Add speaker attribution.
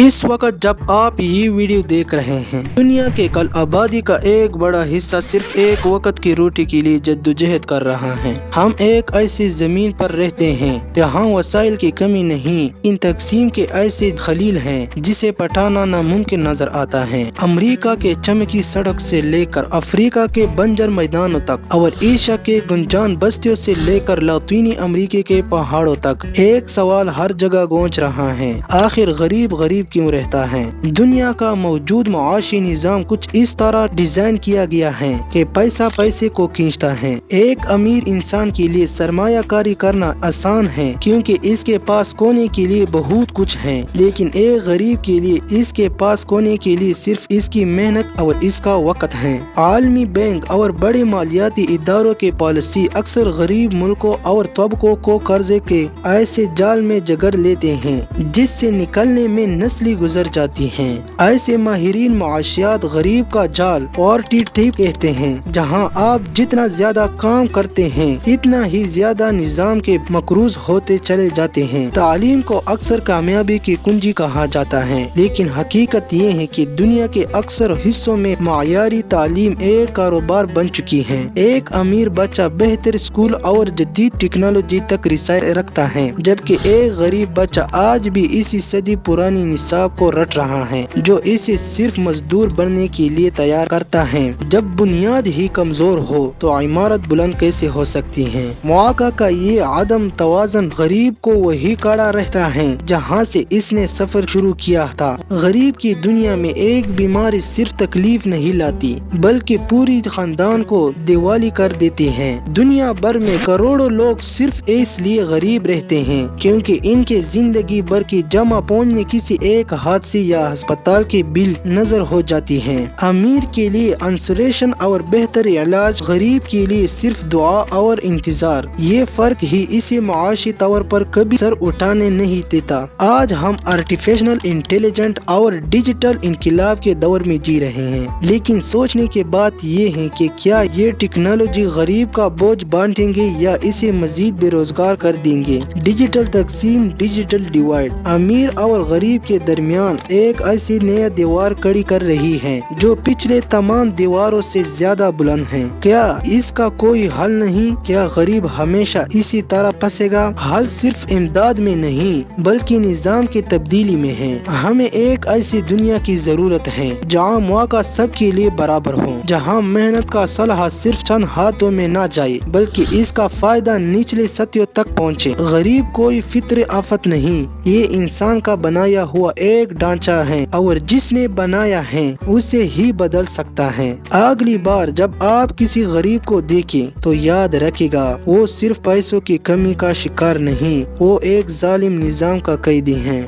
Speaker 1: इस वक्त जब आप ये वीडियो देख रहे हैं, दुनिया के कल आबादी का एक बड़ा हिस्सा सिर्फ एक वक्त की रोटी के लिए जद्दोजहद कर रहा है। हम एक ऐसी जमीन पर रहते हैं जहाँ वसाइल की कमी नहीं, इन तकसीम के ऐसे खलील हैं जिसे पटाना नामुमकिन नजर आता है। अमेरिका के चमकी सड़क से लेकर अफ्रीका के बंजर मैदानों तक और एशिया के गुंजान बस्तियों से लेकर लातीनी अमेरिका के पहाड़ों तक एक सवाल हर जगह गूंज रहा है, आखिर गरीब गरीब क्यों रहता है। दुनिया का मौजूद मुआशी निजाम कुछ इस तरह डिजाइन किया गया है कि पैसा पैसे को खींचता है। एक अमीर इंसान के लिए सरमायाकारी करना आसान है क्योंकि इसके पास खोने के लिए बहुत कुछ है, लेकिन एक गरीब के लिए इसके पास खोने के लिए सिर्फ इसकी मेहनत और इसका वक्त है। आलमी बैंक और बड़े मालियाती इदारों के पॉलिसी अक्सर गरीब मुल्कों और तबकों को कर्जे के ऐसे जाल में जकड़ लेते हैं जिससे निकलने में नस्ली गुजर जाती हैं। ऐसे माहिरीन मुआशियात गरीब का जाल पॉवर्टी ट्रैप कहते हैं, जहां आप जितना ज्यादा काम करते हैं इतना ही ज्यादा निजाम के मकरूज होते चले जाते हैं। तालीम को अक्सर कामयाबी की कुंजी कहा जाता है, लेकिन हकीकत ये है कि दुनिया के अक्सर हिस्सों में मायारी तालीम एक कारोबार बन चुकी है। एक अमीर बच्चा बेहतर स्कूल और जदीद टेक्नोलॉजी तक रिसाई रखता है, जबकि एक गरीब बच्चा आज भी इसी सदी पुरानी निसाब को रट रहा है जो इसे सिर्फ मजदूर बनने के लिए तैयार करता है। जब बुनियाद ही कमजोर हो तो इमारत बुलंद कैसे हो सकती है। मौका का ये आदम तवाज़न गरीब को वही खड़ा रहता है जहाँ से इसने सफर शुरू किया था। गरीब की दुनिया में एक बीमारी सिर्फ तकलीफ नहीं लाती बल्कि पूरी खानदान को दिवाली कर देती है। दुनिया भर में करोड़ों लोग सिर्फ इसलिए गरीब रहते हैं क्योंकि इनके जिंदगी भर की जमा पहुँचने किसी एक हादसे या अस्पताल के बिल नजर हो जाती है। अमीर के लिए इंश्योरेंस और बेहतर इलाज, गरीब के लिए सिर्फ दुआ और इंतजार। ये फर्क ही इसे मुआशी तौर पर कभी सर उठाने नहीं देता। आज हम आर्टिफिशियल इंटेलिजेंट और डिजिटल इनकलाब के दौर में जी रहे हैं, लेकिन सोचने की बात ये है कि क्या ये टेक्नोलॉजी गरीब का बोझ बांटेंगे या इसे मजीद बेरोजगार कर देंगे। डिजिटल तकसीम, डिजिटल डिवाइड अमीर और गरीब के दरमियान एक ऐसी नया दीवार खड़ी कर रही है जो पिछले तमाम दीवारों से ज्यादा बुलंद है। क्या इसका कोई हल नहीं? क्या गरीब हमेशा इसी तरह फंसेगा? हल सिर्फ इमदाद में नहीं बल्कि निजाम की तब्दीली में है। हमें एक ऐसी दुनिया की जरूरत है जहाँ मौका सबके लिए बराबर हो, जहाँ मेहनत का सलाह सिर्फ चंद हाथों में ना जाए बल्कि इसका फायदा निचले सतहों तक पहुँचे। गरीब कोई फित्र आफत नहीं, ये इंसान का बनाया हुआ एक ढांचा है और जिसने बनाया है उसे ही बदल सकता है। अगली बार जब आप किसी गरीब को देखें तो याद रखेगा वो सिर्फ पैसों की कमी का शिकार नहीं, वो एक जालिम निजाम का कैदी है।